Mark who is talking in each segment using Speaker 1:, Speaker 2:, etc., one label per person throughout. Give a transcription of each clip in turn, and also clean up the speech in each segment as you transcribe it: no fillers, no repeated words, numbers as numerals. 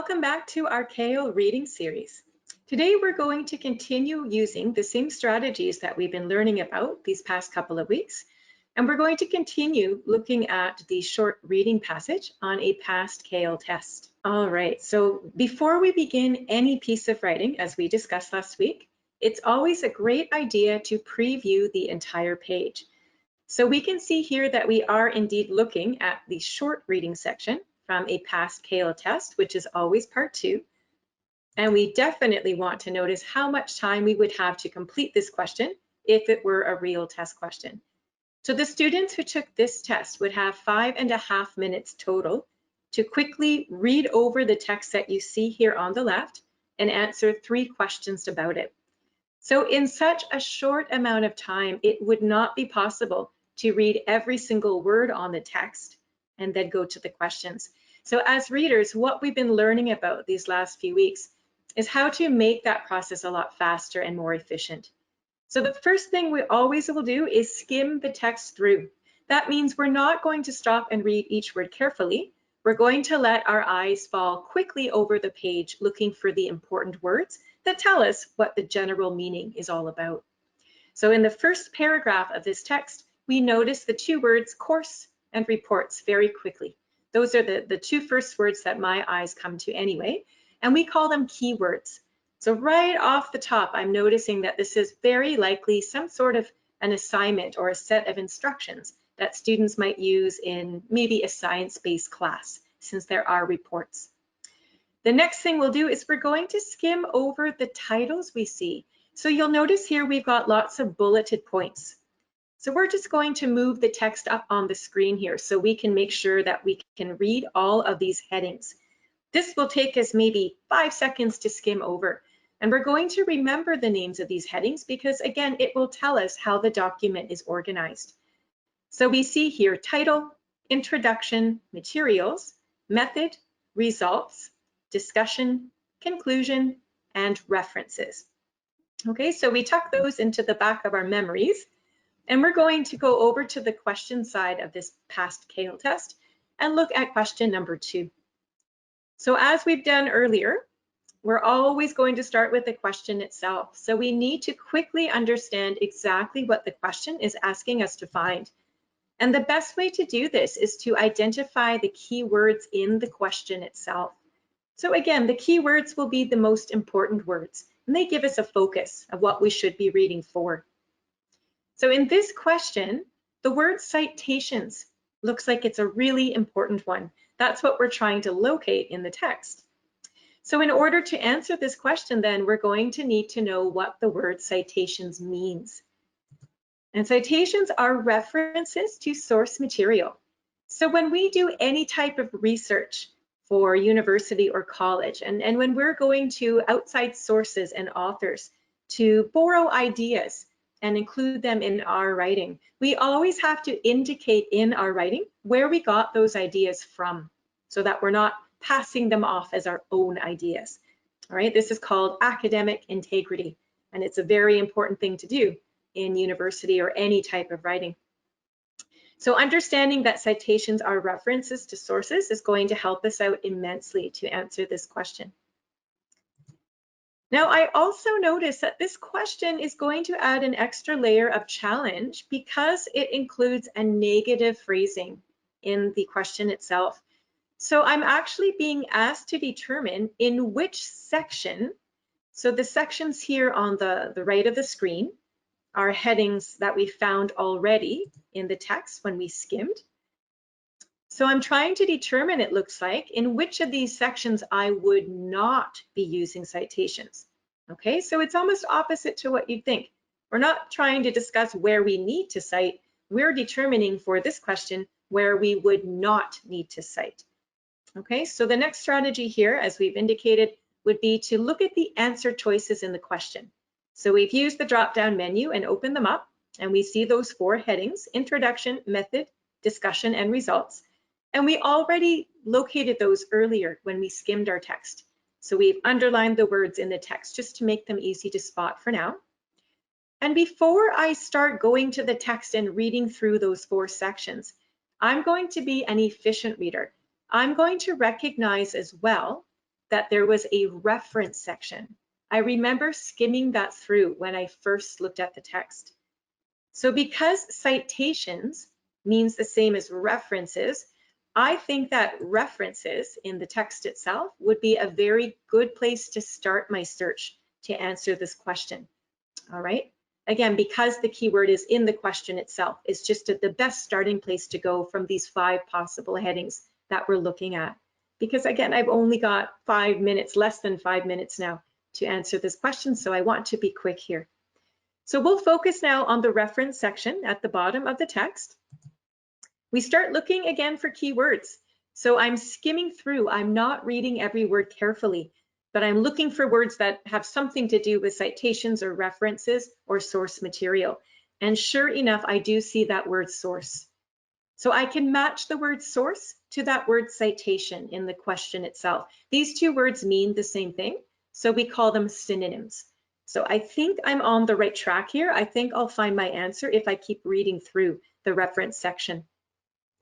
Speaker 1: Welcome back to our CAEL reading series. Today we're going to continue using the same strategies that we've been learning about these past couple of weeks, and we're going to continue looking at the short reading passage on a past CAEL test. All right, so before we begin any piece of writing, as we discussed last week, it's always a great idea to preview the entire page. So we can see here that we are indeed looking at the short reading section from a past CAEL test, which is always part 2. And we definitely want to notice how much time we would have to complete this question if it were a real test question. So the students who took this test would have 5.5 minutes total to quickly read over the text that you see here on the left and answer 3 questions about it. So in such a short amount of time, it would not be possible to read every single word on the text and then go to the questions. So as readers, what we've been learning about these last few weeks is how to make that process a lot faster and more efficient. So the first thing we always will do is skim the text through. That means we're not going to stop and read each word carefully. We're going to let our eyes fall quickly over the page, looking for the important words that tell us what the general meaning is all about. So in the first paragraph of this text, we notice the 2 words course and reports very quickly. Those are the 2 first words that my eyes come to anyway, and we call them keywords. So right off the top, I'm noticing that this is very likely some sort of an assignment or a set of instructions that students might use in maybe a science-based class, since there are reports. The next thing we'll do is we're going to skim over the titles we see. So you'll notice here we've got lots of bulleted points. So we're just going to move the text up on the screen here so we can make sure that we can read all of these headings. This will take us maybe 5 seconds to skim over. And we're going to remember the names of these headings because, again, it will tell us how the document is organized. So we see here title, introduction, materials, method, results, discussion, conclusion, and references. Okay, so we tuck those into the back of our memories. And we're going to go over to the question side of this past CAEL test and look at question number 2. So as we've done earlier, we're always going to start with the question itself. So we need to quickly understand exactly what the question is asking us to find. And the best way to do this is to identify the key words in the question itself. So again, the key words will be the most important words, and they give us a focus of what we should be reading for. So in this question, the word citations looks like it's a really important one. That's what we're trying to locate in the text. So in order to answer this question, then we're going to need to know what the word citations means. And citations are references to source material. So when we do any type of research for university or college, and when we're going to outside sources and authors to borrow ideas and include them in our writing, we always have to indicate in our writing where we got those ideas from so that we're not passing them off as our own ideas. All right, this is called academic integrity, and it's a very important thing to do in university or any type of writing. So understanding that citations are references to sources is going to help us out immensely to answer this question. Now, I also notice that this question is going to add an extra layer of challenge because it includes a negative phrasing in the question itself. So I'm actually being asked to determine in which section, so the sections here on the right of the screen are headings that we found already in the text when we skimmed. So I'm trying to determine, it looks like, in which of these sections I would not be using citations. Okay, so it's almost opposite to what you'd think. We're not trying to discuss where we need to cite. We're determining for this question where we would not need to cite. Okay, so the next strategy here, as we've indicated, would be to look at the answer choices in the question. So we've used the drop-down menu and opened them up, and we see those 4 headings: introduction, method, discussion, and results. And we already located those earlier when we skimmed our text. So we've underlined the words in the text just to make them easy to spot for now. And before I start going to the text and reading through those 4 sections, I'm going to be an efficient reader. I'm going to recognize as well that there was a reference section. I remember skimming that through when I first looked at the text. So because citations means the same as references, I think that references in the text itself would be a very good place to start my search to answer this question. All right. Again, because the keyword is in the question itself, it's just the best starting place to go from these 5 possible headings that we're looking at. Because again, I've only got 5 minutes, less than 5 minutes now to answer this question, so I want to be quick here. So we'll focus now on the reference section at the bottom of the text. We start looking again for keywords. So I'm skimming through, I'm not reading every word carefully, but I'm looking for words that have something to do with citations or references or source material. And sure enough, I do see that word source. So I can match the word source to that word citation in the question itself. These 2 words mean the same thing, so we call them synonyms. So I think I'm on the right track here. I think I'll find my answer if I keep reading through the reference section.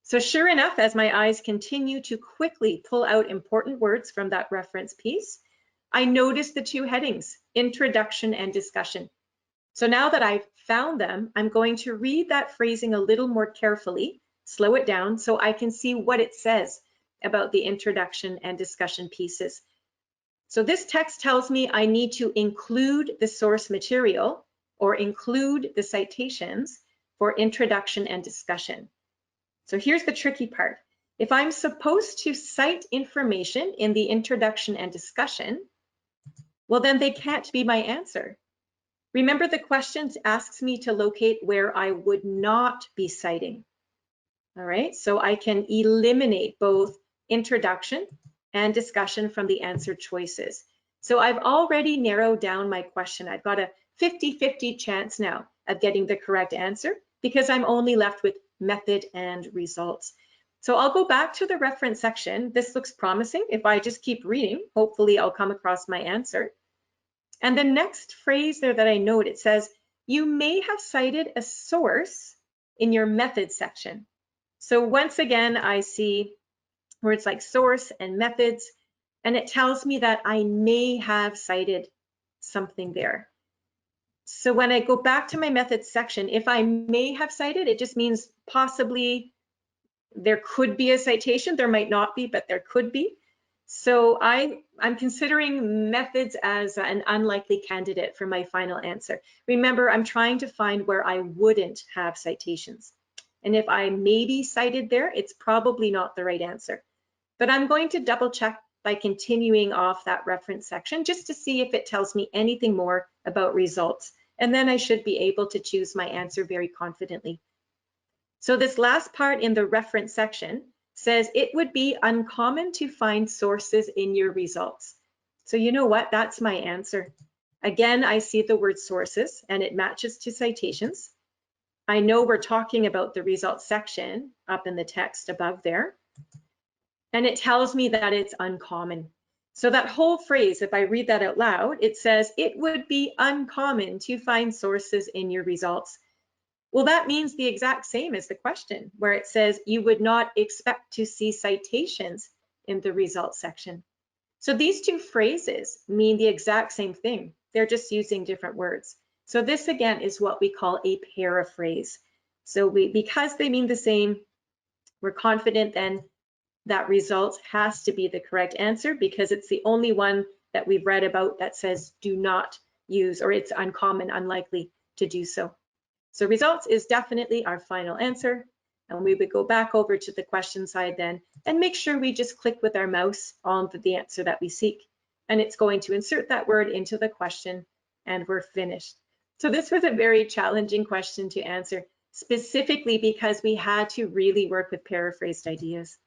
Speaker 1: So sure enough, as my eyes continue to quickly pull out important words from that reference piece, I notice the 2 headings, introduction and discussion. So now that I've found them, I'm going to read that phrasing a little more carefully, slow it down so I can see what it says about the introduction and discussion pieces. So this text tells me I need to include the source material or include the citations for introduction and discussion. So here's the tricky part. If I'm supposed to cite information in the introduction and discussion, well, then they can't be my answer. Remember, the question asks me to locate where I would not be citing. All right, so I can eliminate both introduction and discussion from the answer choices. So I've already narrowed down my question. I've got a 50-50 chance now of getting the correct answer because I'm only left with method and results. So I'll go back to the reference section. This looks promising. If I just keep reading, hopefully I'll come across my answer. And the next phrase there that I note, it says, you may have cited a source in your method section. So once again, I see words like source and methods, and it tells me that I may have cited something there. So when I go back to my methods section, if I may have cited, it just means possibly there could be a citation. There might not be, but there could be. So I'm considering methods as an unlikely candidate for my final answer. Remember, I'm trying to find where I wouldn't have citations. And if I may be cited there, it's probably not the right answer. But I'm going to double check by continuing off that reference section just to see if it tells me anything more about results. And then I should be able to choose my answer very confidently. So this last part in the reference section says it would be uncommon to find sources in your results. So you know what, that's my answer. Again, I see the word sources and it matches to citations. I know we're talking about the results section up in the text above there. And it tells me that it's uncommon. So that whole phrase, if I read that out loud, it says it would be uncommon to find sources in your results. Well, that means the exact same as the question, where it says you would not expect to see citations in the results section. So these 2 phrases mean the exact same thing. They're just using different words. So this again is what we call a paraphrase. So because they mean the same, we're confident then that results has to be the correct answer because it's the only one that we've read about that says do not use, or it's uncommon, unlikely to do so. So results is definitely our final answer. And we would go back over to the question side then and make sure we just click with our mouse on the answer that we seek. And it's going to insert that word into the question and we're finished. So this was a very challenging question to answer, specifically because we had to really work with paraphrased ideas.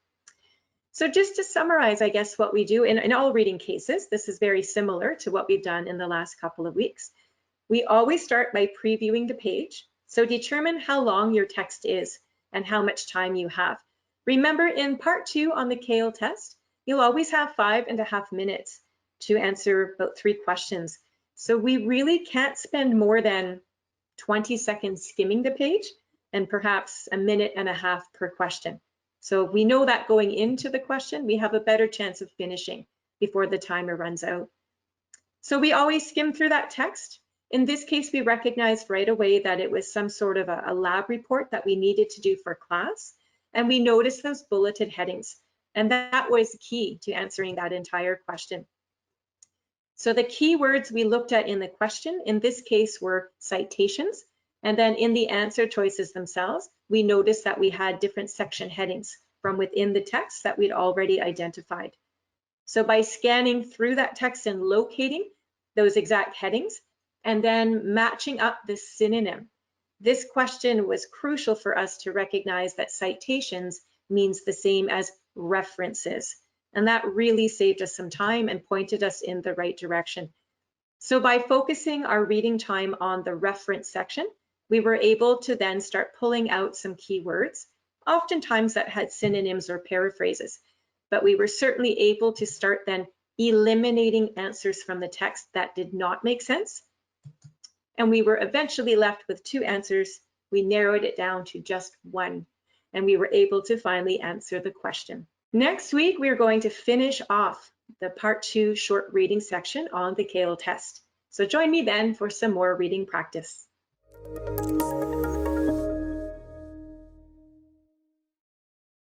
Speaker 1: So just to summarize, I guess, what we do in all reading cases, this is very similar to what we've done in the last couple of weeks. We always start by previewing the page. So determine how long your text is and how much time you have. Remember, in part 2 on the CAEL test, you'll always have 5.5 minutes to answer about 3 questions. So we really can't spend more than 20 seconds skimming the page and perhaps 1.5 minutes per question. So we know that going into the question, we have a better chance of finishing before the timer runs out. So we always skim through that text. In this case, we recognized right away that it was some sort of a lab report that we needed to do for class. And we noticed those bulleted headings. And that was key to answering that entire question. So the key words we looked at in the question, in this case, were citations. And then in the answer choices themselves, we noticed that we had different section headings from within the text that we'd already identified. So by scanning through that text and locating those exact headings, and then matching up the synonym, this question was crucial for us to recognize that citations means the same as references. And that really saved us some time and pointed us in the right direction. So by focusing our reading time on the reference section, we were able to then start pulling out some keywords, oftentimes that had synonyms or paraphrases. But we were certainly able to start then eliminating answers from the text that did not make sense. And we were eventually left with 2 answers. We narrowed it down to just 1, and we were able to finally answer the question. Next week, we're going to finish off the part 2 short reading section on the CAEL test. So join me then for some more reading practice.